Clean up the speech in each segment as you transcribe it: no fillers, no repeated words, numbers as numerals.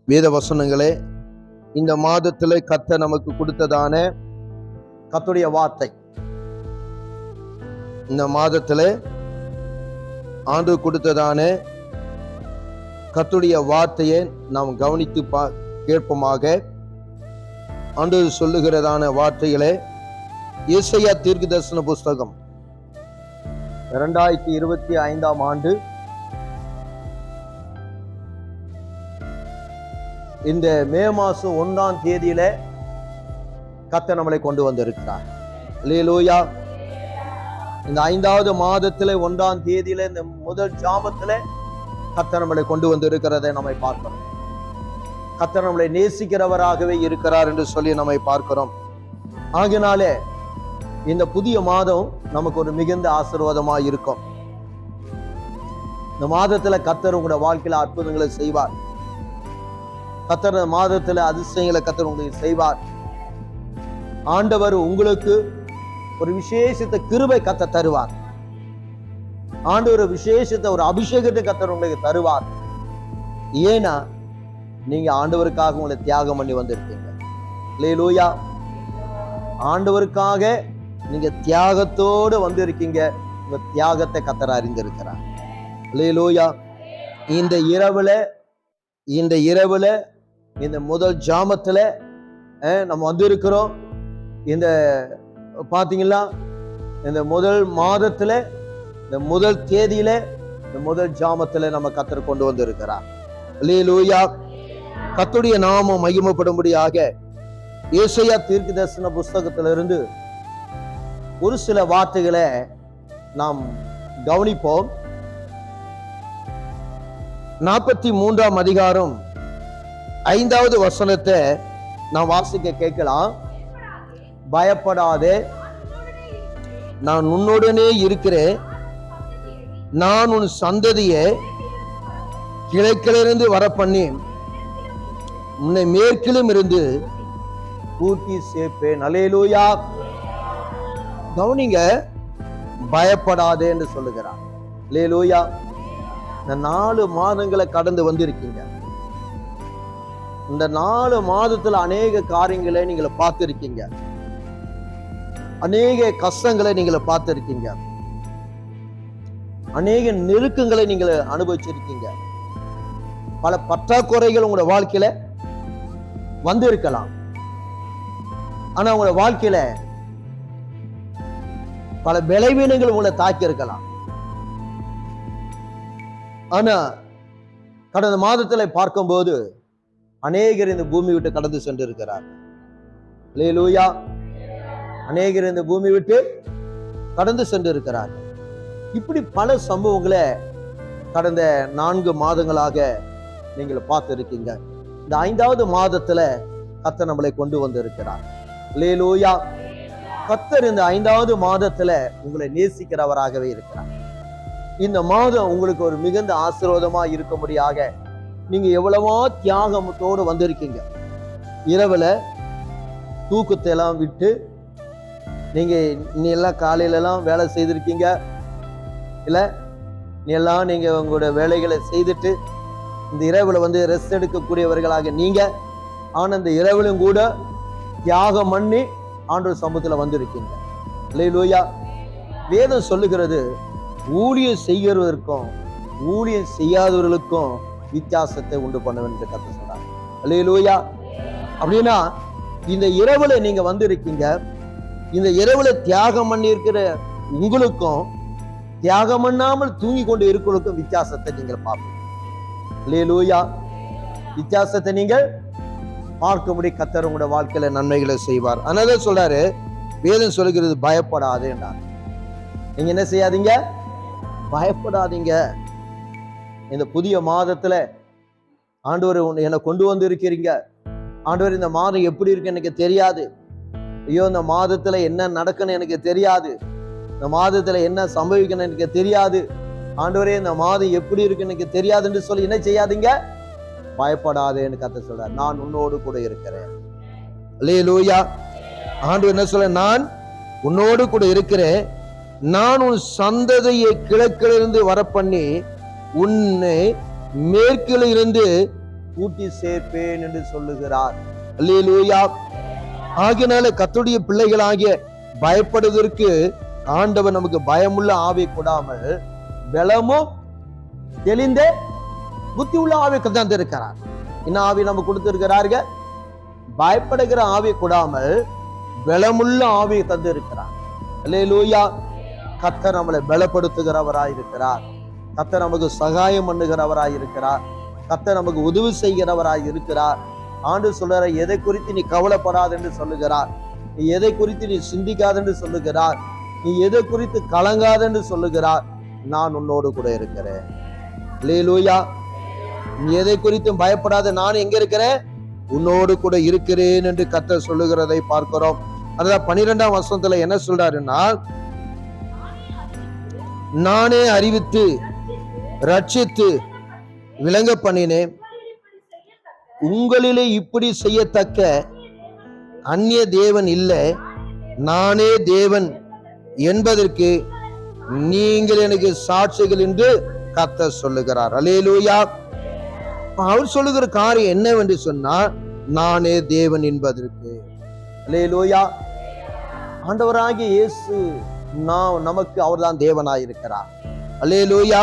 வேத வசனங்களே, இந்த மாதத்திலே கர்த்தர் நமக்கு கொடுத்ததான கர்த்தருடைய வார்த்தை, இந்த மாதத்திலே ஆண்டவர் கொடுத்ததான கர்த்தருடைய வார்த்தையை நாம் கவனித்து கேட்போமாக. ஆண்டவர் சொல்லுகிறதான வார்த்தைகளே, ஏசாயா தீர்க்கதரிசன புஸ்தகம் 2025 ஆண்டு இந்த மே மாசம் 1ஆம் தேதியில கர்த்தர் நம்மளை கொண்டு வந்திருக்கிறார். அல்லேலூயா. இந்த 5வது மாதத்துல 1ஆம் தேதியில இந்த முதல் ஜாமத்துல கர்த்தர் நம்மளை கொண்டு வந்திருக்கிறதை நம்மை பார்க்கிறோம். கர்த்தர் நம்மளை நேசிக்கிறவராகவே இருக்கிறார் என்று சொல்லி நம்மை பார்க்கிறோம். ஆகினாலே இந்த புதிய மாதம் நமக்கு ஒரு மிகுந்த ஆசீர்வாதமாக இருக்கும். இந்த மாதத்துல கர்த்தர் உங்களுடைய வாழ்க்கையில அற்புதங்களை செய்வார். கர்த்தர் மாதத்துல அதிசயங்களை கர்த்தர் உங்களுக்கு செய்வார். ஆண்டவர் உங்களுக்கு ஒரு விசேஷத்த கிருபை கர்த்தர் தருவார். ஆண்டவர் விசேஷத்த ஒரு அபிஷேகத்தை கர்த்தர் உங்களுக்கு தருவார். ஏன்னா நீங்க ஆண்டவருக்காக உங்களை தியாகம் பண்ணி வந்திருக்கீங்க. அல்லேலூயா. ஆண்டவருக்காக நீங்க தியாகத்தோடு வந்திருக்கீங்க. உங்க தியாகத்தை கர்த்தர் அறிந்திருக்கிறார். அல்லேலூயா. இந்த இரவுல இந்த முதல் ஜாமத்துல நம்ம வந்திருக்கிறோம். இந்த பாத்தீங்களா, இந்த முதல் மாதத்துல இந்த முதல் தேதியில இந்த முதல் ஜாமத்துல நம்ம கர்த்தர் கொண்டு வந்து இருக்கிறார். அல்லேலூயா. கர்த்தருடைய நாமம் மகிமைப்படும்படியாக ஏசாயா தீர்க்கதரிசன புஸ்தகத்திலிருந்து ஒரு சில வார்த்தைகளை நாம் கவனிப்போம். 43ஆம் அதிகாரம் 5வது வசனத்தை நான் வாசிக்க கேட்கலாம். பயப்படாதே, நான் உன்னுடனே இருக்கிறேன். நான் உன் சந்ததியை கிழக்கிலிருந்து வர பண்ணி உன்னை மேற்கிலும் இருந்து கூட்டி சேர்ப்பேன். அல்லேலூயா. கவனிங்க, பயப்படாதே என்று சொல்லுகிறார். அல்லேலூயா. இந்த 4 மாதங்களை கடந்து வந்திருக்கீங்க. இந்த 4 மாதத்துல அநேக காரியங்களை நீங்க பார்த்திருக்கீங்க. அநேக கஷ்டங்களை நீங்க பார்த்திருக்கீங்க. அநேக நெருக்கங்களை நீங்க அனுபவிச்சிருக்கீங்க. பல பற்றாக்குறைகள் உங்களோட வாழ்க்கையில வந்திருக்கலாம். ஆனா உங்களோட வாழ்க்கையில பல பலவீனங்கள் உங்களை தாக்கி இருக்கலாம். ஆனா கடந்த மாதத்துல பார்க்கும்போது அநேகர் இந்த பூமி விட்டு கடந்து சென்று இருக்கிறார். அல்லேலூயா. அநேகர் இந்த பூமி விட்டு கடந்து சென்று இருக்கிறார். இப்படி பல சம்பவங்களை கடந்த 4 மாதங்களாக நீங்கள் பார்த்து இருக்கீங்க. இந்த 5வது மாதத்துல கர்த்தர் நம்மளை கொண்டு வந்து இருக்கிறார். அல்லேலூயா. கர்த்தர் இந்த 5வது மாதத்துல உங்களை நேசிக்கிறவராகவே இருக்கிறார். இந்த மாதம் உங்களுக்கு ஒரு மிகுந்த ஆசீர்வாதமா இருக்கும்படியாக நீங்க எவ்வளவோ தியாகத்தோடு வந்திருக்கீங்க. இரவுல தூக்கத்தை எல்லாம் விட்டு நீங்க நீ எல்லாம் காலையில எல்லாம் வேலை செய்திருக்கீங்க. இல்ல நீ எல்லாம் நீங்க உங்களோட வேலைகளை செய்துட்டு இந்த இரவுல ரெஸ்ட் எடுக்கக்கூடியவர்களாக நீங்க, ஆனா இந்த இரவிலும் கூட தியாகம் பண்ணி ஆண்டவர் சமூகத்துல வந்திருக்கீங்க. அல்லேலூயா. வேதம் சொல்லுகிறது, ஊழியம் செய்கிறவருக்கும் ஊழியம் செய்யாதவர்களுக்கும் வித்தியாசத்தை உண்டு பண்ண வேண்டும் கர்த்தர் சொல்றார். அல்லேலூயா. அப்படின்னா இந்த இரவுல நீங்க வந்திருக்கீங்க. இந்த இரவுல தியாகம் பண்ணி இருக்கிற உங்களுக்கும் தியாகம் பண்ணாமல் தூங்கி கொண்டு இருக்கிறவங்களுக்கும் வித்தியாசத்தை நீங்கள் பார்ப்பீங்க. அல்லேலூயா. வித்தியாசத்தை நீங்கள் பார்க்கும்படி கர்த்தர் உங்களுடைய வாழ்க்கையில நன்மைகளை செய்வார். அதனால சொல்றாரு, வேதம் சொல்லுகிறது, பயப்படாதே என்றார். நீங்க என்ன செய்யாதீங்க? பயப்படாதீங்க. இந்த புதிய மாதத்துல ஆண்டவர் என்னை கொண்டு வந்து இருக்கிறீங்க. ஆண்டவர் இந்த மாதம் எப்படி இருக்கு எனக்கு தெரியாது. ஐயோ, இந்த மாதத்துல என்ன நடக்குன்னு எனக்கு தெரியாது. இந்த மாதத்துல என்ன சம்பவிக்கணும் எனக்கு தெரியாது. ஆண்டவரே, இந்த மாதம் எப்படி இருக்கு எனக்கு தெரியாதுன்னு சொல்லி என்ன செய்யாதீங்க? பயப்படாதேன்னு கர்த்தர் சொல்றார். நான் உன்னோடு கூட இருக்கிறேன். அல்லேலூயா. ஆண்டவர் என்ன சொல்ற? நான் உன்னோடு கூட இருக்கிறேன். நான் உன் சந்ததியை கிழக்கிலிருந்து வர பண்ணி உன்னை மேற்கில் இருந்து கூட்டி சேர்ப்பேன் என்று சொல்லுகிறார். அல்லேலூயா. ஆகினால கர்த்தருடைய பிள்ளைகளாகிய பயப்படுவதற்கு ஆண்டவர் நமக்கு பயமுள்ள ஆவி கொடாமல் பலமும் தெளிந்த புத்தி உள்ள ஆவி தந்திருக்கிறார். என்ன ஆவி நம்ம கொடுத்திருக்கிறார்கள்? பயப்படுகிற ஆவி கொடாமல் பலமுள்ள ஆவியை தந்திருக்கிறார். அல்லேலூயா. கர்த்தர் நம்மளை பலப்படுத்துகிறவராய் இருக்கிறார். கர்த்தர் நமக்கு சகாயம் பண்ணுகிறவராய் இருக்கிறார். கர்த்தர் நமக்கு உதவி செய்கிறவராய் இருக்கிறார். ஆண்டு சொல்ற, எதை குறித்து நீ கவலைப்படாது என்று சொல்லுகிறார். நீ எதை குறித்து நீ சிந்திக்காது என்று சொல்லுகிறார். நீ எதை குறித்து கலங்காது என்று சொல்லுகிறார். நான் உன்னோடு கூட இருக்கிறேன். அல்லேலூயா. நீ எதை குறித்தும் பயப்படாத, நான் எங்க இருக்கிறேன்? உன்னோடு கூட இருக்கிறேன் என்று கர்த்தர் சொல்லுகிறதை பார்க்கிறோம். அதான் 12ஆம் வசனத்துல என்ன சொல்றாருன்னா, நானே அறிவித்து ரட்சித்து விளங்க பண்ணினேன், உங்களிலே இப்படி செய்யத்தக்க அந்நிய தேவன் இல்லை, நானே தேவன் என்பதற்கு நீங்கள் எனக்கு சாட்சிகள் என்று கர்த்தர் சொல்லுகிறார். அல்லேலூயா. அவர் சொல்லுகிற காரியம் என்னவென்று சொன்னால், நானே தேவன் என்பதற்கு. அல்லேலூயா. ஆண்டவராகிய இயேசு நமக்கு அவர்தான் தேவனாய் இருக்கிறார். அல்லேலூயா.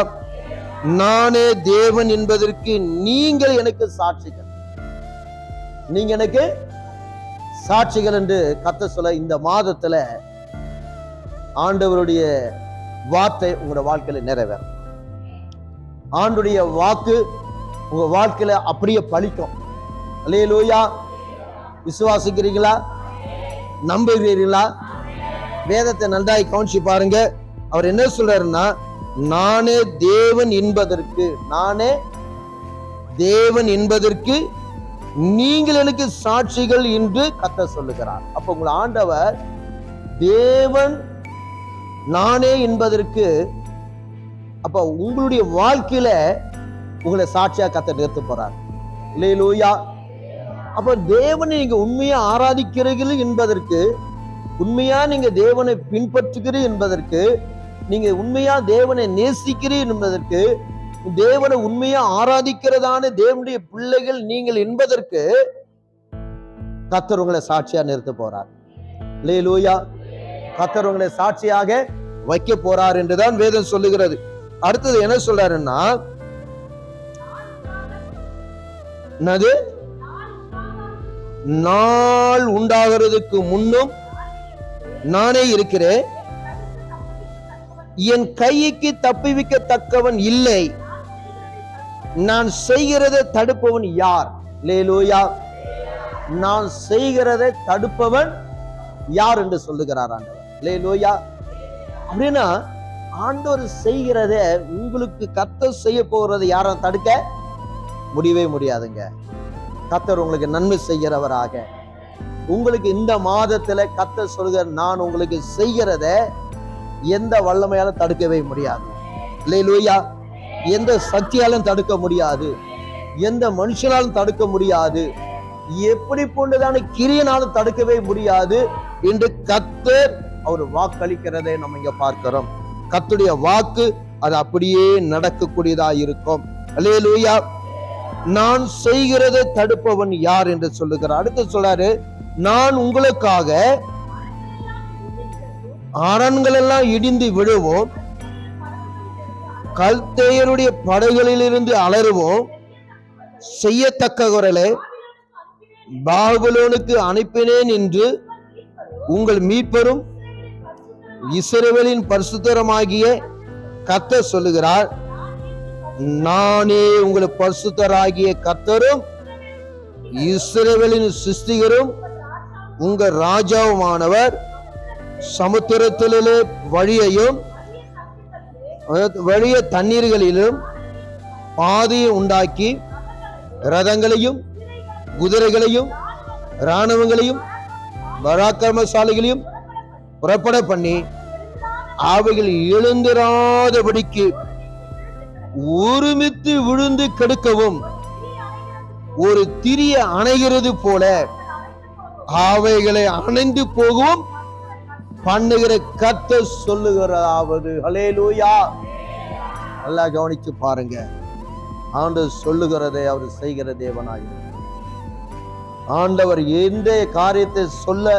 நானே தேவன் என்பதற்கு நீங்கள் எனக்கு சாட்சிகள், நீங்க எனக்கு சாட்சிகள் என்று கர்த்தர் சொல்ல, இந்த மாதத்துல ஆண்டவருடைய வார்த்தை உங்களுடைய வாழ்க்கையில நிறைவேறும். ஆண்டுடைய வாக்கு உங்க வாழ்க்கையில அப்படியே பலிக்கும். அல்லேலூயா. விசுவாசிக்கிறீங்களா? நம்புகிறீர்களா? வேதத்தை நன்றாய் கவனிச்சு பாருங்க. அவர் என்ன சொல்றாருன்னா, நானே தேவன் என்பதற்கு, நானே தேவன் என்பதற்கு நீங்கள் எனக்கு சாட்சிகள் என்று கர்த்தர் சொல்லுகிறார். அப்ப உங்கள் ஆண்டவர் தேவன் நானே என்பதற்கு, அப்ப உங்களுடைய வாழ்க்கையில உங்களை சாட்சியா கர்த்தர் நிறுத்த போறார். அல்லேலூயா. அப்ப தேவனை நீங்க உண்மையா ஆராதிக்கிறீர்கள் என்பதற்கு, உண்மையா நீங்க தேவனை பின்பற்றுகிறீர்கள் என்பதற்கு, நீங்க உண்மையா தேவனை நேசிக்கிறீர்கள் என்பதற்கு, தேவனை உண்மையா ஆராதிக்கிறதான தேவனுடைய பிள்ளைகள் நீங்கள் என்பதற்கு கர்த்தர் உங்களை சாட்சியா நிறுத்த போறார். அல்லேலூயா. கர்த்தர் உங்களை சாட்சியாக வைக்க போறார் என்றுதான் வேதம் சொல்லுகிறது. அடுத்தது என்ன சொல்றாருன்னா, நாள் உண்டாகிறதுக்கு முன்னும் நானே இருக்கிறேன், என் கைக்கு தப்புவிக்கத்தக்கவன் இல்லை, நான் செய்கிறதை தடுப்பவன் யார்? அல்லேலூயா. நான் செய்கிறதை தடுப்பவன் யார் என்று சொல்லுகிறார் ஆண்டவர். அல்லேலூயா. அப்படின்னா ஆண்டவர் செய்கிறத உங்களுக்கு கர்த்தர் செய்ய போகிறதை யாரும் தடுக்க முடியவே முடியாதுங்க. கர்த்தர் உங்களுக்கு நன்மை செய்கிறவராக, உங்களுக்கு இந்த மாதத்துல கர்த்தர் சொல்கிற, நான் உங்களுக்கு செய்கிறத எந்த வல்லமையாலும் தடுக்கவே முடியாது. அல்லேலூயா. எந்த சக்தியாலும் தடுக்க முடியாது, எந்த மனுஷனாலும் தடுக்க முடியாது, எப்படி போன்றதான கிரியனாலும் தடுக்கவே முடியாது என்று கர்த்தர் அவர் வாக்களிக்கிறதை நம்ம இங்க பார்க்கிறோம். கர்த்தருடைய வாக்கு அது அப்படியே நடக்கக்கூடியதா இருக்கும். அல்லேலூயா. நான் செய்கிறதை தடுப்பவன் யார் என்று சொல்லுகிறார். அடுத்து சொல்றாரு, நான் உங்களுக்காக அரண்கள் எல்லாம் இடிந்து விழுவோம், கல்தேயருடைய படைகளிலிருந்து அலறுவோம், செய்யத்தக்கவர்களை பாபிலோனுக்கு அனுப்பினேன் என்று உங்கள் மீட்பரும் இஸ்ரவேலின் பரிசுத்தருமாகிய கர்த்தர் சொல்லுகிறார். நானே உங்கள் பரிசுத்தராகிய கர்த்தரும் இஸ்ரவேலின் சிருஷ்டிகரும் உங்க ராஜாவுமானவர். சமுத்திரத்திலே வழியையும் வழிய தண்ணீர்களிலும் பாதையை உண்டாக்கி, ரதங்களையும் குதிரைகளையும் இராணுவங்களையும் பராக்கிரமசாலிகளையும் புறப்பட பண்ணி, அவைகள் எழுந்திராதபடிக்கு ஒருமித்து விழுந்து கெடுக்கவும், ஒரு திரிய அணைகிறது போல அவைகளை அணைந்து போகவும் பண்ணுகிற கர்த்தர் சொல்லுகிறதாவது. ஹல்லேலூயா. நல்லா கவனிச்சு பாருங்க. ஆண்டவர் சொல்லுகிறதை அவர் செய்கிற தேவனாயிருக்கிறார். ஆண்டவர் எந்த காரியத்தை சொல்ல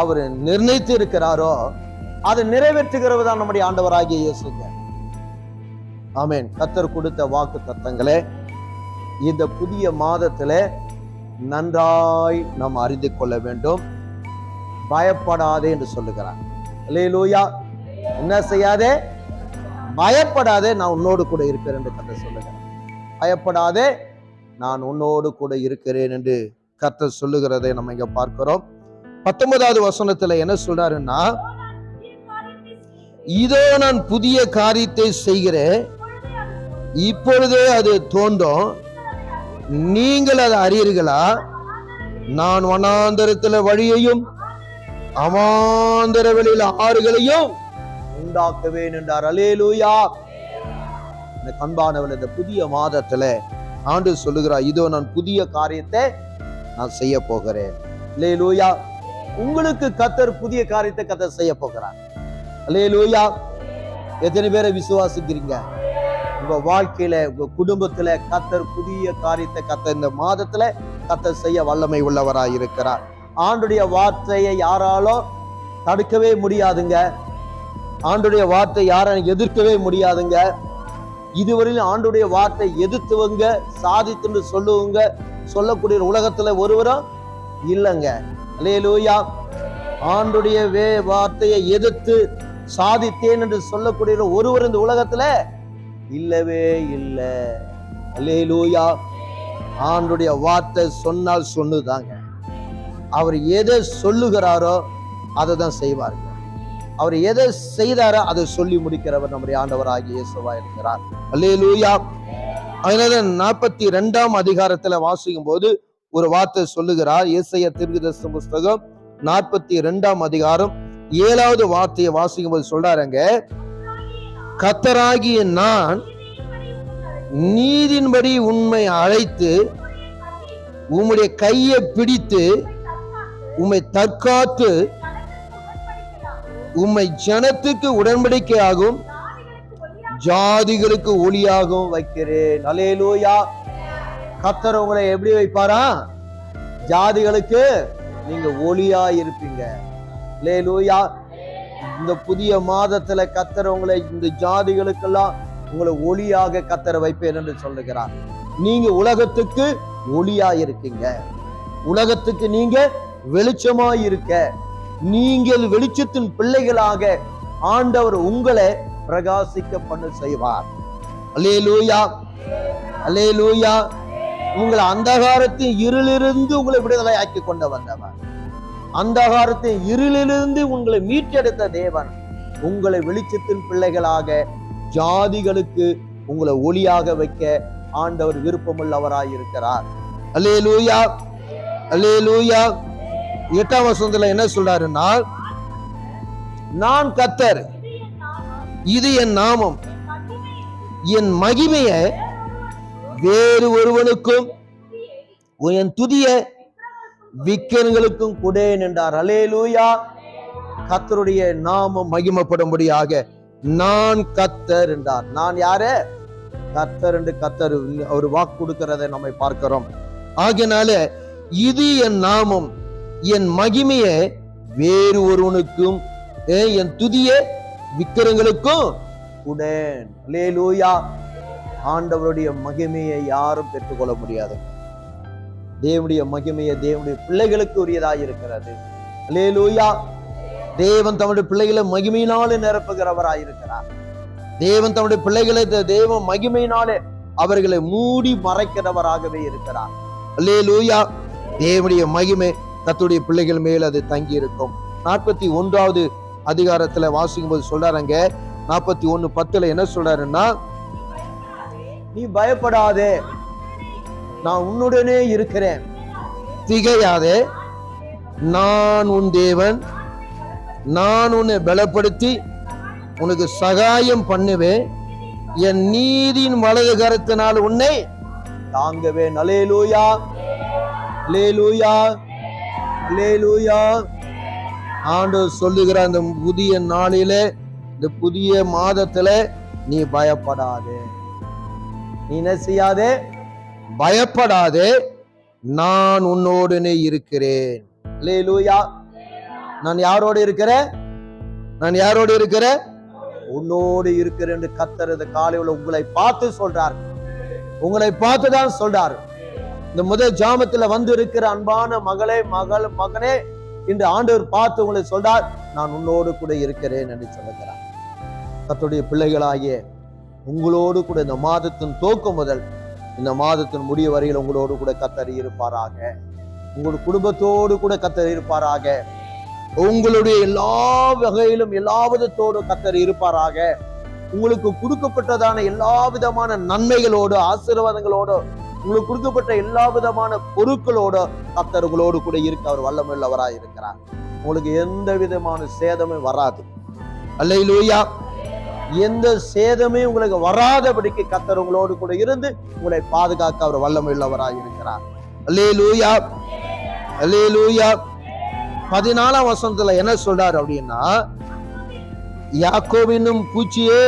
அவர் நிர்ணயித்து இருக்கிறாரோ அதை நிறைவேற்றுகிறவர் தான் நம்முடைய ஆண்டவராகிய இயேசுங்க. ஆமென். கர்த்தர் கொடுத்த வாக்கு தத்தங்களே இந்த புதிய மாதத்திலே நன்றாய் நாம் அறிந்து கொள்ள வேண்டும். பயப்படாதே என்று சொல்லுகிறார். அல்லேலூயா. என்ன செய்யாதே? பயப்படாதே, நான் உன்னோடு கூட இருக்கிறேன் என்று கர்த்தர் சொல்லுகிறார். பயப்படாதே, நான் உன்னோடு கூட இருக்கிறேன் என்று கர்த்தர் சொல்லுகிறதை நம்ம இங்க பார்க்கிறோம். 19வது வசனத்துல என்ன சொல்றாருன்னா, இதோ நான் புதிய காரியத்தை செய்கிறேன், இப்பொழுதே அது தோன்றும், நீங்கள் அதை அறியீர்களா? நான் வனாந்தரத்துல வழியையும் அவாந்தர வெளியில ஆறுகளையும் உண்டாக்குவேன் என்றார். அல்லேலூயா. இந்த அன்பானவர்கள், இந்த புதிய மாதத்துல ஆண்டவர் சொல்லுகிறார், இதோ நான் புதிய காரியத்தை நான் செய்ய போகிறேன். அல்லேலூயா. உங்களுக்கு கர்த்தர் புதிய காரியத்தை கர்த்தர் செய்ய போகிறார். அல்லேலூயா. எத்தனை பேரை விசுவாசிக்கிறீங்க? உங்க வாழ்க்கையில, உங்க குடும்பத்துல கர்த்தர் புதிய காரியத்தை கர்த்தர் இந்த மாதத்துல கர்த்தர் செய்ய வல்லமை உள்ளவராய் இருக்கிறார். ஆண்டுடைய வார்த்தையை யாராலும் தடுக்கவே முடியாதுங்க. ஆண்டுடைய வார்த்தை யாரும் எதிர்க்கவே முடியாதுங்க. இதுவரையிலும் ஆண்டுடைய வார்த்தை எதிர்த்துவங்க, சாதித்து சொல்லுவங்க, சொல்லக்கூடிய உலகத்துல ஒருவரும் இல்லைங்க. அல்லேலூயா. ஆண்டுடைய வார்த்தையை எதிர்த்து சாதித்தேன் என்று சொல்லக்கூடிய ஒருவர் இந்த உலகத்துல இல்லவே இல்லை. அல்லேலூயா. ஆண்டுடைய வார்த்தை சொன்னால் சொன்னதாங்க. அவர் எதை சொல்லுகிறாரோ அதை தான் செய்வார்கள். அவர் எதை செய்தாரோ அதை சொல்லி முடிக்கிறவர் நம்முடைய ஆண்டவராகிய இயேசுவா இருக்கிறார். அல்லேலூயா. அதனால 42ஆம் அதிகாரத்துல வாசிக்கும் போது ஒரு வார்த்தை சொல்லுகிறார். ஏசாயா தீர்க்கதரிசன புஸ்தகம் 42ஆம் அதிகாரம் 7வது வார்த்தையை வாசிக்கும் போது சொல்றாருங்க, கர்த்தராகிய நான் நீதின்படி உண்மை அழைத்து உம்முடைய கையை பிடித்து உம்மை தற்காத்து உம்மை ஜனத்துக்கு உடன்படிக்கையாகும் ஜாதிகளுக்கு ஒளியாகவும் வைக்கிறேன். அல்லேலூயா. கர்த்தர் உங்களை எப்படி வைப்பாரா? ஜாதிகளுக்கு நீங்க ஒளியா இருப்பீங்க. அல்லேலூயா. இந்த புதிய மாதத்துல கர்த்தர் உங்களை இந்த ஜாதிகளுக்கெல்லாம் உங்களை ஒளியாக கர்த்தர் வைப்பேன் என்று சொல்லுகிறார். நீங்க உலகத்துக்கு ஒளியா இருக்கீங்க. உலகத்துக்கு நீங்க வெளிச்சமாய் இருக்க, நீங்கள் வெளிச்சத்தின் பிள்ளைகளாக ஆண்டவர் உங்களை பிரகாசிக்க பண்ண செய்வார். அல்லேலூயா. அல்லேலூயா. உங்களை அந்தகாரத்தின் இருளிலிருந்து உங்களை விடுதலை ஆக்கி கொண்டு வந்தவர், அந்தகாரத்தின் இருளிலிருந்து உங்களை மீட்டெடுத்த தேவன் உங்களை வெளிச்சத்தின் பிள்ளைகளாக ஜாதிகளுக்கு உங்களை ஒளியாக வைக்க ஆண்டவர் விருப்பமுள்ளவராய் இருக்கிறார். அல்லேலூயா. அல்லேலூயா. 8ஆம் வசனத்துல என்ன சொல்றாருன்னா, நான் கர்த்தர், இது என் நாமம், என் மகிமையை வேறு ஒருவனுக்கும் என் துதிய விக்கிரங்களுக்கும் கொடேன் என்றார். அல்லேலூயா. கர்த்தருடைய நாமம் மகிமைப்படும்படியாக நான் கர்த்தர் என்றார். நான் யாரு? கர்த்தர் என்று கர்த்தர் அவர் வாக்கு கொடுக்கிறதை நம்ம பார்க்கிறோம். ஆகையினால இது என் நாமம், என் மகிமையை வேறு ஒருவனுக்கும் என் துதிய விக்கிரங்களுக்கும் உடன். அல்லேலூயா. ஆண்டவருடைய மகிமையை யாரும் பெற்றுக்கொள்ள முடியாது. தேவனுடைய மகிமையை தேவனுடைய பிள்ளைகளுக்கு உரியதாக இருக்கிறது. அல்லேலூயா. தேவன் தம்முடைய பிள்ளைகளை மகிமையினாலே நிரப்புகிறவராயிருக்கிறார். தேவன் தம்முடைய பிள்ளைகளை தேவ மகிமையினாலே அவர்களை மூடி மறைக்கிறவராகவே இருக்கிறார். அல்லேலூயா. தேவனுடைய மகிமை கர்த்தருடைய பிள்ளைகள் மேல் அது தங்கி இருக்கும். 41வது அதிகாரத்துல வாசிக்கும் போது சொல்றாருங்க, 41:10 என்ன சொல்றாருன்னா, நீ பயப்படாதே, நான் உன்னுடனே இருக்கிறேன், திகையாதே, நான் உன் தேவன், நான் உன்னை பலப்படுத்தி உனக்கு சகாயம் பண்ணுவேன், என் நீதியின் வலது கரத்தினால் உன்னை தாங்குவேன். அல்லேலூயா. அல்லேலூயா. அல்லேலூயா. ஆண்டவர் சொல்லுகிற அந்த புதிய நாளிலே, இந்த புதிய மாதத்துல நீ பயப்படாதே. நீ என்ன செய்யாதே, பயப்படாதே, நான் உன்னோடனே இருக்கிறேன். அல்லேலூயா. நான் யாரோடு இருக்கிறேன்? நான் யாரோடு இருக்கிறேன்? உன்னோடு இருக்கிறேன் என்று கர்த்தர் இந்த காலையில் உங்களை பார்த்து சொல்றார். உங்களை பார்த்துதான் சொல்றார். இந்த முதல் ஜாமத்துல வந்து இருக்கிற அன்பான மகளே, மகனே, இன்று ஆண்டவர் பார்த்து உங்களை சொல்றார், நான் உன்னோடு கூட இருக்கிறேன் என்று சொல்லுகிறார். கர்த்தருடைய பிள்ளைகளாகிய உங்களோடு கூட இந்த மாதத்தின் துவக்கம் முதல் இந்த மாதத்தின் முடிவு வரையில் உங்களோடு கூட கர்த்தர் இருப்பாராக. உங்கள் குடும்பத்தோடு கூட கர்த்தர் இருப்பாராக. உங்களுடைய எல்லா வகையிலும் எல்லா விதத்தோடு கர்த்தர் இருப்பாராக. உங்களுக்கு கொடுக்கப்பட்டதான எல்லா விதமான நன்மைகளோடு, ஆசீர்வாதங்களோடு, உங்களுக்கு கொடுக்கப்பட்ட எல்லா விதமான பொருட்களோடு கர்த்தர் உங்களோடு கூட இருக்க அவர் வல்லமையுள்ளவராய் இருக்கிறார். உங்களுக்கு எந்த விதமான சேதமும் வராது. அல்லேலூயா. எந்த சேதமே உங்களுக்கு வராதபடிக்கு கர்த்தர் உங்களோடு கூட இருந்து உங்களை பாதுகாக்க அவர் வல்லமையுள்ளவராய் இருக்கிறார். அல்லேலூயா, அல்லேலூயா. 14ஆம் வசனத்துல என்ன சொல்றாரு அப்படின்னா, யாக்கோபினும் பூச்சியே,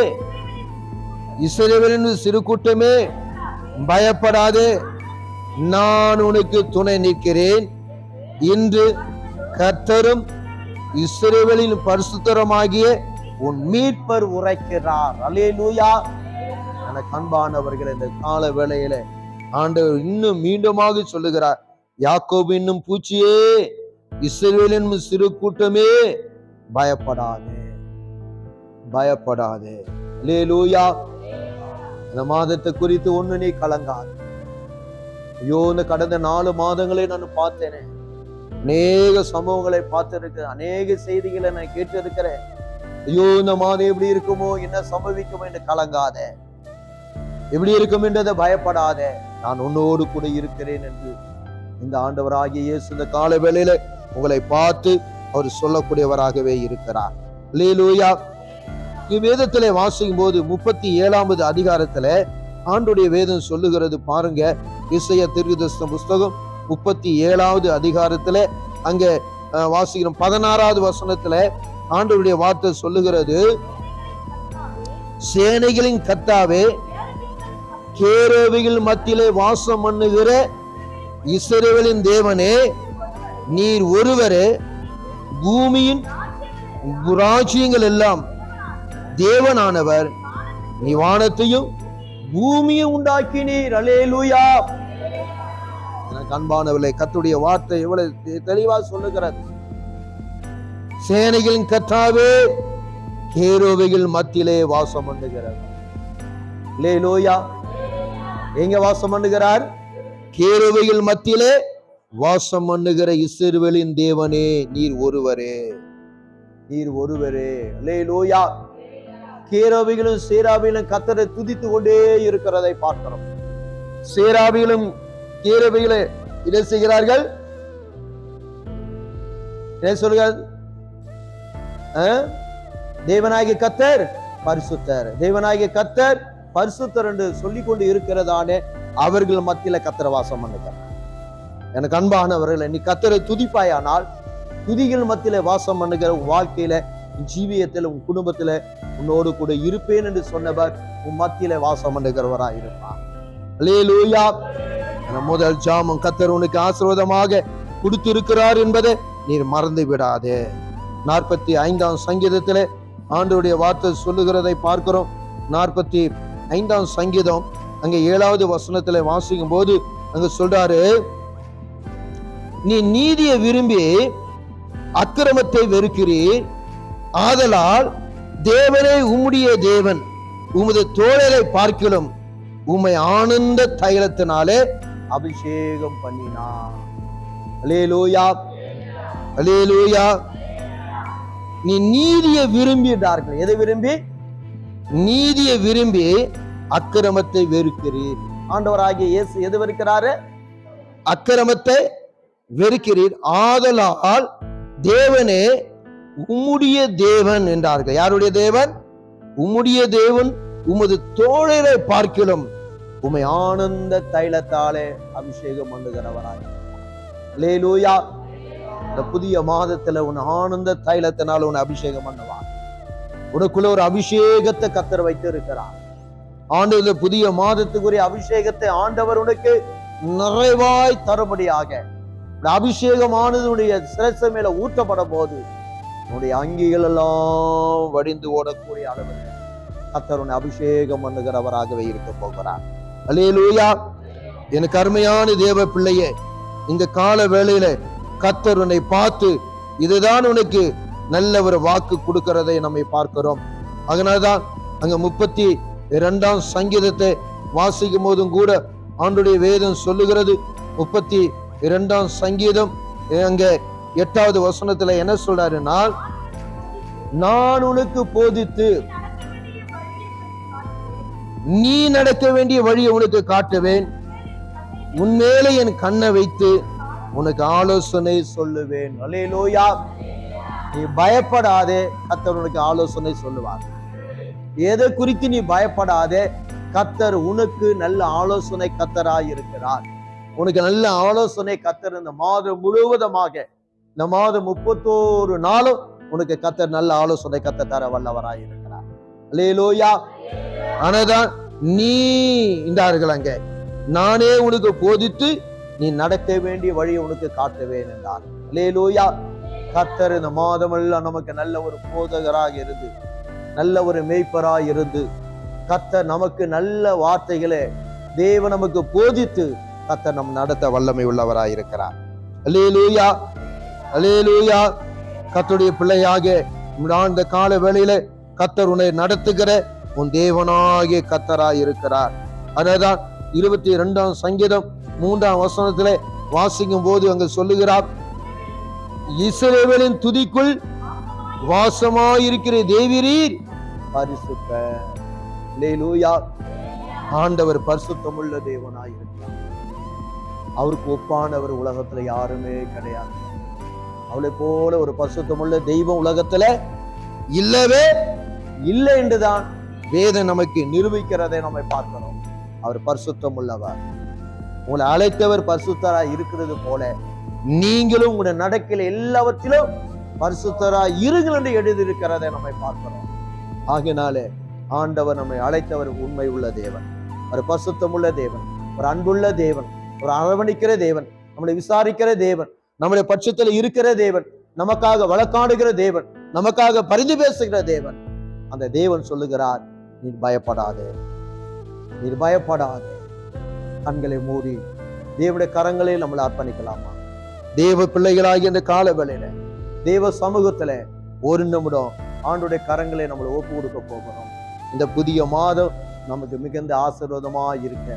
இஸ்ரவேலின் சிறு கூட்டமே, பயப்படாதே, நான் உனக்கு துணை நிற்கிறேன். இன்று கர்த்தரும் இஸ்ரவேலின் பரிசுத்தருமாகிய உன் மீட்பர் உரைக்கிறார். அல்லேலூயா. எனக்கு அன்பானவர்கள், இந்த கால வேளையில ஆண்டவர் இன்னும் மீண்டுமாக சொல்லுகிறார், யாக்கோபு என்னும் பூச்சியே, இஸ்ரவேலின் சிறு கூட்டமே, பயப்படாதே, பயப்படாதே. அல்லேலூயா. இந்த மாதத்தை குறித்து ஒண்ணு நீ கலங்காது. ஐயோ, இந்த கடந்த 4 மாதங்களே நான் பார்த்தேனே, அநேக சம்பவங்களை பார்த்திருக்கிறேன், அநேக செய்திகளை நான் கேட்டு இருக்கிறேன். ஐயோ, இந்த மாதம் எப்படி இருக்குமோ, என்ன சம்பவிக்குமோ என்று கலங்காத, எப்படி இருக்கும் என்றதை பயப்படாத, நான் உன்னோடு கூட இருக்கிறேன் என்று இந்த ஆண்டவராகிய இயேசு இந்த கால வேளையில உங்களை பார்த்து அவர் சொல்லக்கூடியவராகவே இருக்கிறார். அல்லேலூயா. வேதத்திலே வாசிக்கும் போது 37வது அதிகாரத்துல ஆண்டுடைய வேதம் சொல்லுகிறது பாருங்க. இசையா தீர்க்கதரிசன புஸ்தகம் 37வது அதிகாரத்துல அங்க வாசிக்கிறோம். 16வது வசனத்துல ஆண்டவருடைய வார்த்தை சொல்லுகிறது, சேனைகளின் கர்த்தாவே, கேருபீகள் மத்தியிலே வாசம் பண்ணுகிற இஸ்ரவேலின் தேவனே, நீர் ஒருவரே, பூமியின் ராஜ்யங்கள் எல்லாம் தேவனானவர், நீ வானத்தையும் பூமியை உண்டாக்கினீர். அல்லேலூயா. எனக்கு அன்பானவர்களே, கர்த்தருடைய வார்த்தை எவ்வளவு தெளிவா சொல்லுகிறது. சேனைகளின் கர்த்தாவே, கேருபீகள் மத்தியிலே வாசம் பண்ணுகிறார். அல்லேலூயா. எங்க வாசம் பண்ணுகிறார்? கேருபீகள் மத்தியிலே வாசம் பண்ணுகிற இஸ்ரவேலின் தேவனே, நீர் ஒருவரே, நீர் ஒருவரே. அல்லேலூயா. கேருபீகளும் சேராபீகளும் கர்த்தரை துதித்து கொண்டே இருக்கிறதை பார்க்கிறோம். சேராபீகளும் கேருபீகளை என்ன செய்கிறார்கள்? என்ன சொல்கிறார்? தேவனாகிய கர்த்தர் பரிசுத்தர், தேவனாகிய கர்த்தர் பரிசுத்தர் என்று சொல்லிக் கொண்டு இருக்கிறதானே அவர்கள் மத்தியில கர்த்தர் வாசம் பண்ணுகிறார். எனக்கு அன்பானவர்கள், நீ கர்த்தரை துதிப்பாயானால், துதிகள் மத்தியில வாசம் பண்ணுகிற வாழ்க்கையில, ஜீவியத்தில், உன் குடும்பத்துல உன்னோடு கூட இருப்பேன் என்று சொன்னவர் உன் மத்தியில வாசம் பண்ணுகிறவராய் இருப்பார். அல்லேலூயா. முதல் ஜாமம் கர்த்தர் உனக்கு ஆசீர்வாதமாக கொடுத்திருக்கிறார் என்பதை நீர் மறந்து விடாதே. 45ஆம் சங்கீதத்திலே ஆண்டவருடைய வார்த்தை சொல்லுகிறதை பார்க்கிறோம். 45ஆம் சங்கீதம் அங்க 7வது வசனத்திலே வாசிக்கும் போது அங்க சொல்றாரு, நீ நீதியை விரும்பி அக்கிரமத்தை வெறுக்கிறீர், ஆதலால் தேவனே உம்முடைய தேவன் உமது தோழரை பார்க்கிலும் உம்மை ஆனந்த தைலத்தினாலே அபிஷேகம் பண்ணினார். அல்லேலூயா, அல்லேலூயா. நீ நீதியை விரும்பிட்டார்கள். எதை விரும்பி? நீதியை விரும்பி அக்கிரமத்தை வெறுக்கிறீர். ஆண்டவராகிய இயேசு எது வெறுக்கிறாரு? அக்கிரமத்தை வெறுக்கிறீர், ஆதலால் தேவனே உம்முடைய தேவன் என்றார்கள். யாருடைய தேவன்? உம்முடைய தேவன் உமது தோழரை பார்க்கிலும் உம்மை ஆனந்த தைலத்தாலே அபிஷேகம் பண்ணுகிறவராய். அல்லேலூயா. இந்த புதிய மாதத்துல உன் ஆனந்த தைலத்தினால உன்னை அபிஷேகம் பண்ணுவார். உனக்குள்ள ஒரு அபிஷேகத்தை கர்த்தர் வைத்து இருக்கிறார். ஆண்டு இந்த புதிய மாதத்துக்குரிய அபிஷேகத்தை ஆண்டவர் உனக்கு நிறைவாய் தரும்படியாக அபிஷேகமானது உடைய சிரச மேல ஊற்றப்படும் போது உன்னுடைய அங்கிகள் எல்லாம் வடிந்து ஓடக்கூடிய அளவில் கர்த்தர் உன்னை அபிஷேகம் பண்ணுகிறவராகவே இருக்க போகிறார். அல்லேலூயா. எனக்கு அருமையான தேவ பிள்ளையே, இந்த கால வேளையில கர்த்தர் உன்னை பார்த்து இதுதான் உனக்கு நல்ல ஒரு வாக்கு கொடுக்கிறதை நம்மை பார்க்கிறோம். அதனால்தான் அங்க 32ஆம் சங்கீதத்தை வாசிக்கும் போதும் கூட ஆண்டுடைய வேதம் சொல்லுகிறது. 32ஆம் சங்கீதம் அங்க 8வது வசனத்துல என்ன சொல்றாருன்னா, நான் உனக்கு போதித்து நீ நடக்க வேண்டிய வழியை உனக்கு காட்டுவேன், உன்மேலே என் கண்ணை வைத்து உனக்கு ஆலோசனை சொல்லுவேன். அல்லேலூயா. நீ பயப்படாதே, கர்த்தர் உனக்கு ஆலோசனை சொல்லுவார். எதை குறித்து நீ பயப்படாதே, கர்த்தர் உனக்கு நல்ல ஆலோசனை கர்த்தராய் இருக்கிறார். உனக்கு நல்ல ஆலோசனை கர்த்தர் இந்த மாதம் முழுவதுமாக, இந்த மாதம் 31 நாளும் உனக்கு கர்த்தர் நல்ல ஆலோசனை கர்த்தர் தர வல்லவராய் இருக்கிறார். அல்லேலூயா. ஆனாதான் நீ இந்தார்கள் அங்க, நானே உனக்கு போதித்து நீ நடக்க வேண்டிய வழியை உனக்கு காட்டுவேன் என்றார். அல்லேலூயா. கர்த்தர் இந்த மாதம் எல்லாம் நமக்கு நல்ல ஒரு போதகராக இருந்து, நல்ல ஒரு மேய்ப்பராய் இருந்து, கர்த்தர் நமக்கு நல்ல வார்த்தைகளை தேவன் நமக்கு போதித்து கர்த்தர் நம் நடத்த வல்லமை உள்ளவராய் இருக்கிறார். அல்லேலூயா. அல்லேலூயா. கர்த்தருடைய பிள்ளையாக இந்த கால வேளையில கர்த்தர் உன்னை நடத்துகிற உன் தேவனாகிய கர்த்தராய் இருக்கிறார். அதனால்தான் 22ஆம் சங்கீதம் 3ஆம் வசனத்திலே வாசிக்கும் போது அங்க சொல்லுகிறார், இஸ்ரவேலின் துதிக்குள் வாசமாயிருக்கிற தேவரீர் பரிசுத்தர். அல்லேலூயா. ஆண்டவர் பரிசுத்தமுள்ள தேவனாய் இருக்கிறார். அவருக்கு ஒப்பானவர் உலகத்துல யாருமே கிடையாது. அவளை போல ஒரு பரிசுத்தமுள்ள தெய்வம் உலகத்துல இல்லவே இல்லை என்றுதான் வேதம் நமக்கு நிரூபிக்கிறதை நம்ம பார்க்கிறோம். அவர் பரிசுத்தம் உள்ளவர். உங்களை அழைத்தவர் பரிசுத்தராய் இருக்கிறது போல நீங்களும் உங்களுடைய நடக்கையில எல்லாவற்றிலும் பரிசுத்தராய் இருங்கள் என்று எழுதியிருக்கிறதை நம்ம பார்க்கிறோம். ஆகினாலே ஆண்டவர் நம்மை அழைத்தவர் உண்மை உள்ள தேவன், ஒரு பரிசுத்தம் உள்ள தேவன், ஒரு அன்புள்ள தேவன், ஒரு அரவணைக்கிற தேவன், நம்மளை விசாரிக்கிற தேவன், நம்முடைய பட்சத்துல இருக்கிற தேவன், நமக்காக வழக்காடுகிற தேவன், நமக்காக பரிந்து பேசுகிற தேவன். அந்த தேவன் சொல்லுகிறார், நீ பயப்படாதே, நீ பயப்படாதே. கண்களை மூடி தேவனுடைய கரங்களில் நம்மளை அர்ப்பணிக்கலாமா? தேவ பிள்ளைகளாகிய இந்த கால வேளையில தேவ சமூகத்துல ஒரு நிமிடம் ஆண்டுடைய கரங்களை நம்மளை ஒப்பு கொடுக்க போகிறோம். இந்த புதிய மாதம் நமக்கு மிகுந்த ஆசீர்வாதமா இருக்க,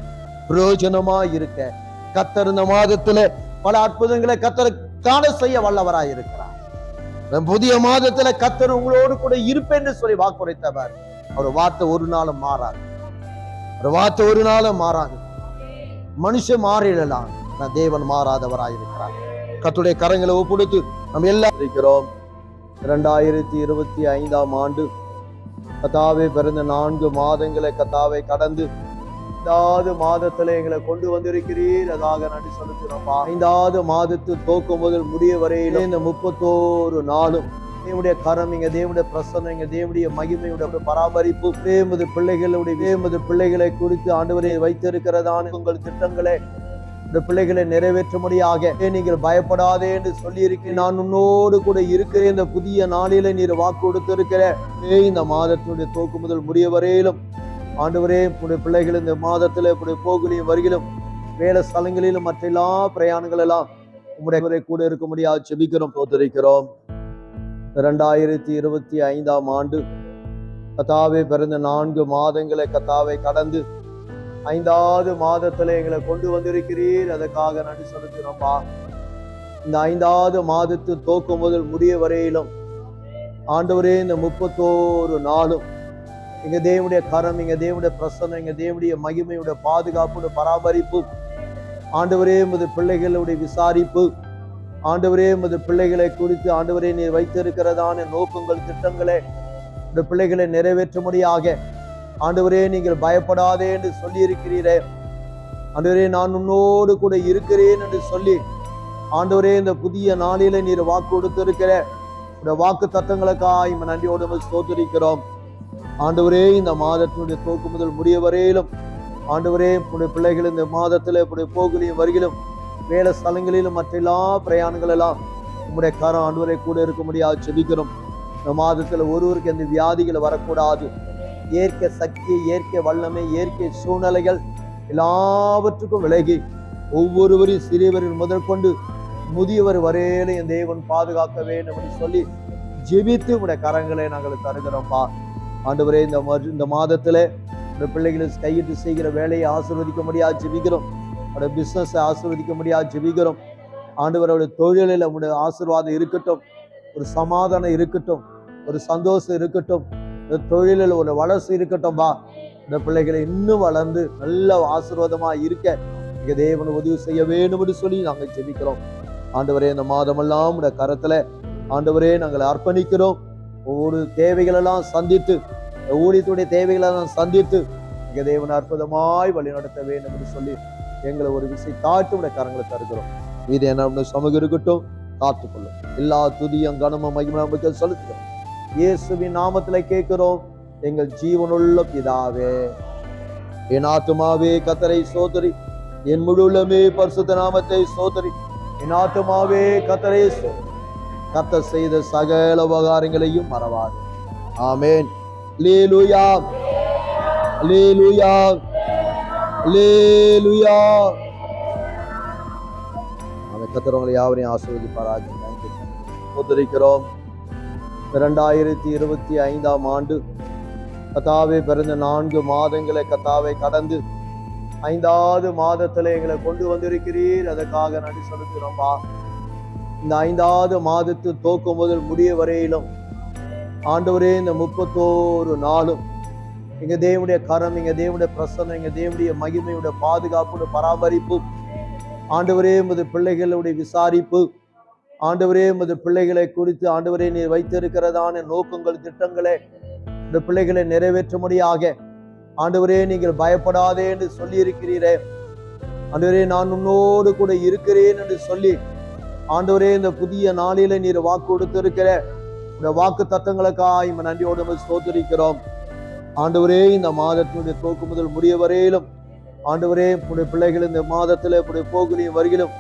பிரயோஜனமா இருக்க, கர்த்தர் இந்த மாதத்துல பல அற்புதங்களை கர்த்தர் காண செய்ய வல்லவராய் இருக்கிறார். புதிய மாதத்துல கர்த்தர் உங்களோடு கூட இருப்பேன் சொல்லி வாக்குரைத்தவர். அவர் வார்த்தை ஒரு நாளும் மாறாது. ஒரு வார்த்தை ஒரு நாளும் மாறாது. மனுஷன் மாறிடலாம், தேவன் மாறாதவராயிருக்கிறார். கர்த்தருடைய கரங்களை ஒப்புடுத்து நம்ம எல்லாம் இருக்கிறோம். 2025ஆம் ஆண்டு கர்த்தாவே பிறந்த 4 மாதங்களை கர்த்தாவை கடந்து 5வது மாதத்துல எங்களை கொண்டு வந்திருக்கிறீர். அதாக நன்றி செலுத்துகிறோம். 5வது மாதத்து துவக்கம் முதல் முடிய வரையிலே இந்த 31 நாளும் தேவனுடைய கரம், இங்க தேவனுடைய பிரசன்னம், இங்க தேவனுடைய மகிமையுடைய பராமரிப்பு, தேவது பிள்ளைகளை குறித்து ஆண்டவரை வைத்திருக்கிறதான உங்கள் திட்டங்களை இந்த பிள்ளைகளை நிறைவேற்றும்படியாக நீங்கள் பயப்படாதே என்று சொல்லி இருக்கிறேன். நான் உன்னோடு கூட இருக்கிறேன். இந்த புதிய நாளில நீர் வாக்கு கொடுத்திருக்கிற இந்த மாதத்தினுடைய துவக்கம் முதல் முடிய வரையிலும் ஆண்டவரே உடைய பிள்ளைகள் இந்த மாதத்துல போகலையும் வருகிலும் வேலை ஸ்தலங்களிலும் மற்ற எல்லா பிரயாணங்கள் எல்லாம் உங்களுடைய கூட இருக்க முடியாது செபிக்கிறோம், தோத்தரிக்கிறோம். 2025ஆம் ஆண்டு கர்த்தாவே பிறந்த 4 மாதங்களை கர்த்தாவை கடந்து 5வது மாதத்துல எங்களை கொண்டு வந்திருக்கிறீர். அதற்காக நன்றி செலுத்துகிறோம்பா. இந்த 5வது மாதத்து துவக்கம் முதல் முடிய வரையிலும் ஆண்டவரே இந்த 31 நாளும் எங்க தேவனுடைய கரம், எங்க தேவனுடைய பிரசன்னம், எங்க தேவனுடைய மகிமையுடைய பாதுகாப்பு, பராமரிப்பு, ஆண்டவரே உமது பிள்ளைகளுடைய விசாரிப்பு, ஆண்டவரே உமது பிள்ளைகளை குறித்து ஆண்டவரே நீர் வைத்திருக்கிறதான நோக்கங்கள், திட்டங்களை இந்த பிள்ளைகளை நிறைவேற்றும்படியாக ஆண்டவரே நீங்கள் பயப்படாதே என்று சொல்லி இருக்கிறீரே. ஆண்டவரே நான் உன்னோடு கூட இருக்கிறேன் என்று சொல்லி ஆண்டவரே இந்த புதிய நாளில நீர் வாக்கு கொடுத்திருக்கிற இந்த வாக்கு தத்தங்களுக்காக நன்றியோடு ஸ்தோத்திரிக்கிறோம். ஆண்டவரே இந்த மாதத்தினுடைய துவக்கம் முதல் முடிய வரையிலும் ஆண்டவரே உடைய பிள்ளைகள் இந்த மாதத்துல உடைய போகலையும் வருகிலும் வேலை ஸ்தலங்களிலும் மற்ற எல்லா பிரயாணங்கள் எல்லாம் உங்களுடைய கரம் ஆண்டவரை கூட இருக்க முடியாது செபிக்கிறோம். இந்த மாதத்துல ஒருவருக்கு எந்த வியாதிகள் வரக்கூடாது. இயற்கை சக்தி, இயற்கை வல்லமை, இயற்கை சூழ்நிலைகள் எல்லாவற்றுக்கும் விலகி ஒவ்வொருவரையும் சிறியவரின் முதற்கொண்டு முதியவர் வரையில என் தேவன் பாதுகாக்க வேண்டும் என்று சொல்லி ஜெபித்து உடைய கரங்களை நாங்கள் தருகிறோம்ப்பா. ஆண்டவரே இந்த மாதத்துல இந்த பிள்ளைகளை கையிட்டு செய்கிற வேலையை ஆசீர்வதிக்க முடியாது ஜெபிக்கிறோம். அவருடைய பிசினஸை ஆசீர்வதிக்க முடியாது ஜெபிக்கிறோம். ஆண்டவருடைய தொழிலில் நம்முடைய ஆசீர்வாதம் இருக்கட்டும், ஒரு சமாதானம் இருக்கட்டும், ஒரு சந்தோஷம் இருக்கட்டும், இந்த தொழிலில் ஒரு வளர்ச்சி இருக்கட்டும்பா. இந்த பிள்ளைகளை இன்னும் வளர்ந்து நல்ல ஆசீர்வாதமா இருக்க இங்க தேவன் உதவி செய்ய வேண்டும் என்று சொல்லி நாங்கள் ஜெபிக்கிறோம். ஆண்டவரே இந்த மாதமெல்லாம் உடைய கரத்துல ஆண்டவரே நாங்கள் அர்ப்பணிக்கிறோம். ஒவ்வொரு தேவைகளெல்லாம் சந்தித்து, ஊழியத்துடைய தேவைகளெல்லாம் சந்தித்து இங்க தேவன் அற்புதமாய் வழி நடத்த வேண்டும் என்று சொல்லி எங்களை ஒரு விசை தாழ்த்து உடைய கரங்களை தருகிறோம். இது என்ன சமூகம் இருக்கட்டும், காத்துக்கொள்ளும். எல்லா துதியும் கனமும் மகிமை செலுத்துகிறோம். இயேசுவின் நாமத்துல கேட்கிறோம் எங்கள் ஜீவனுள்ள பிதாவே. என் ஆத்துமாவே கர்த்தரை ஸ்தோத்திரி, என் முழு உள்ளமே பரிசுத்த நாமத்தை ஸ்தோத்திரி. என் ஆத்துமாவே கர்த்தரை ஸ்தோத்திரி, கர்த்தர் செய்த சகல உபகாரங்களையும் மறவாது. ஆமென். அல்லேலூயா, அல்லேலூயா, அல்லேலூயா. ஆமென். கர்த்தர் உங்களை யாவரையும் ஆசீர்வதிப்பாராக. ஸ்தோத்திரிக்கிறோம். 2025 ஆண்டு கர்த்தாவே பிறந்த 4 மாதங்களை கர்த்தாவை கடந்து 5வது மாதத்துல எங்களை கொண்டு வந்திருக்கிறீர். அதற்காக நன்றி செலுத்துகிறோம்பா. இந்த 5வது மாதத்து துவக்கம் முதல் முடிய வரையிலும் ஆண்டவரே இந்த 31 நாளும் எங்க தேவனுடைய கரம், எங்க தேவனுடைய பிரசன்னம், எங்க தேவனுடைய மகிமையுடைய பாதுகாப்பு, பராமரிப்பு, ஆண்டவரே உமது பிள்ளைகளுடைய விசாரிப்பு, ஆண்டவரே உமது பிள்ளைகளை குறித்து ஆண்டவரே நீர் வைத்திருக்கிறதான நோக்கங்கள், திட்டங்களை இந்த பிள்ளைகளை நிறைவேற்றும்படியாக ஆண்டவரே நீங்கள் பயப்படாதே என்று சொல்லி இருக்கிறீரே. ஆண்டவரே நான் உன்னோடு கூட இருக்கிறேன் என்று சொல்லி ஆண்டவரே இந்த புதிய நாளில நீர் வாக்கு கொடுத்திருக்கிற இந்த வாக்கு தத்தங்களுக்காய் நன்றியோடு ஸ்தோத்திரிக்கிறோம். ஆண்டவரே இந்த மாதத்தினுடைய துவக்கம் முதல் முடிய வரையிலும் ஆண்டவரே உடைய பிள்ளைகள் இந்த மாதத்துல உடைய போகலையும் வருகிலும்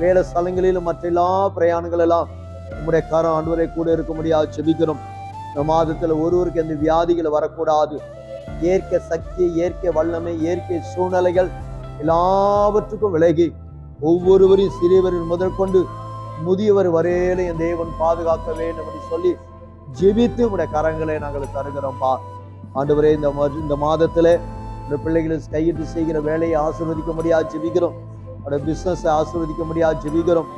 வேலை ஸ்தலங்களிலும் மற்ற எல்லா பிரயாணங்கள் எல்லாம் உங்களுடைய கரம் ஆண்டவரை கூட இருக்க முடியாது செபிக்கிறோம். இந்த மாதத்துல ஒருவருக்கு எந்த வியாதிகள் வரக்கூடாது. இயற்கை சக்தி, இயற்கை வல்லமை, இயற்கை சூழ்நிலைகள் எல்லாவற்றுக்கும் விலகி ஒவ்வொருவரையும் சிறியவரின் முதற்கொண்டு முதியவர் வரையில என் தேவன் பாதுகாக்க வேண்டும் என்று சொல்லி ஜெபித்து உடைய கரங்களை நாங்கள் தருகிறோம்ப்பா. ஆண்டவரே இந்த மாதத்துல இந்த பிள்ளைகளை கையிட்டு செய்கிற வேலையை ஆசீர்வதிக்க முடியாது ஜெபிக்கிறோம். அவருடைய பிசினஸை ஆசீர்வதிக்க முடியாது ஜெபிக்கிறோம்.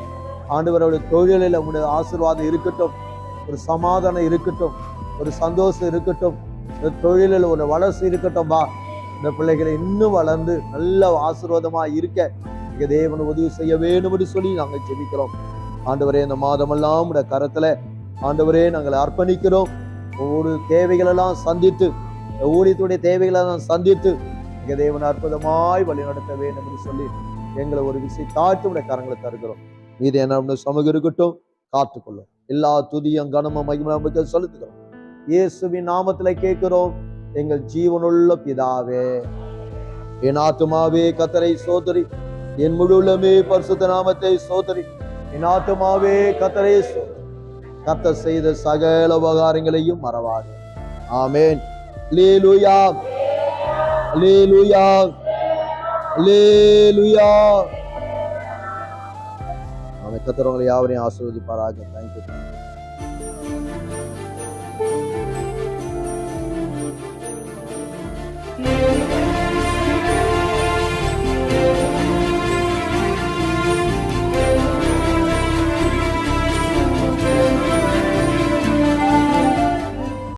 ஆண்டவருடைய தொழிலில் உங்களுடைய ஆசீர்வாதம் இருக்கட்டும், ஒரு சமாதானம் இருக்கட்டும், ஒரு சந்தோஷம் இருக்கட்டும், இந்த தொழிலில் ஒரு வளர்ச்சி இருக்கட்டும்பா. இந்த பிள்ளைகளை இன்னும் வளர்ந்து நல்ல ஆசீர்வாதமா இருக்க இங்க தேவன் உதவி செய்ய வேண்டும் என்று சொல்லி நாங்கள் ஜெபிக்கிறோம். ஆண்டவரே இந்த மாதமெல்லாம் உடைய கரத்துல ஆண்டவரே நாங்கள் அர்ப்பணிக்கிறோம். ஒவ்வொரு தேவைகளெல்லாம் சந்தித்து, ஊழியத்துடைய தேவைகளெல்லாம் சந்தித்து இங்க தேவன் அற்புதமாய் வழி நடத்த வேண்டும் என்று சொல்லி எங்களை ஒரு விசை தாழ்த்து உடைய கரங்களை தருகிறோம். இது என்ன சமூகம் இருக்கட்டும், காத்துக்கொள்ளும். எல்லா துதியும் கனமும் மகிமை செலுத்துகிறோம். இயேசுவின் நாமத்துல கேட்கிறோம் எங்கள் ஜீவனுள்ள பிதாவே. என் ஆத்துமாவே கர்த்தரை ஸ்தோத்திரி, என் முழு உள்ளமே பரிசுத்த நாமத்தை ஸ்தோத்திரி. என் ஆத்துமாவே கர்த்தரை ஸ்தோத்திரி, கர்த்தர் செய்த சகல உபகாரங்களையும் மறவாது. ஆமென். அல்லேலூயா, அல்லேலூயா, அல்லேலூயா. ஆமென். கர்த்தர் உங்களை யாவரையும் ஆசீர்வதிப்பாராக. தேங்க்யூ.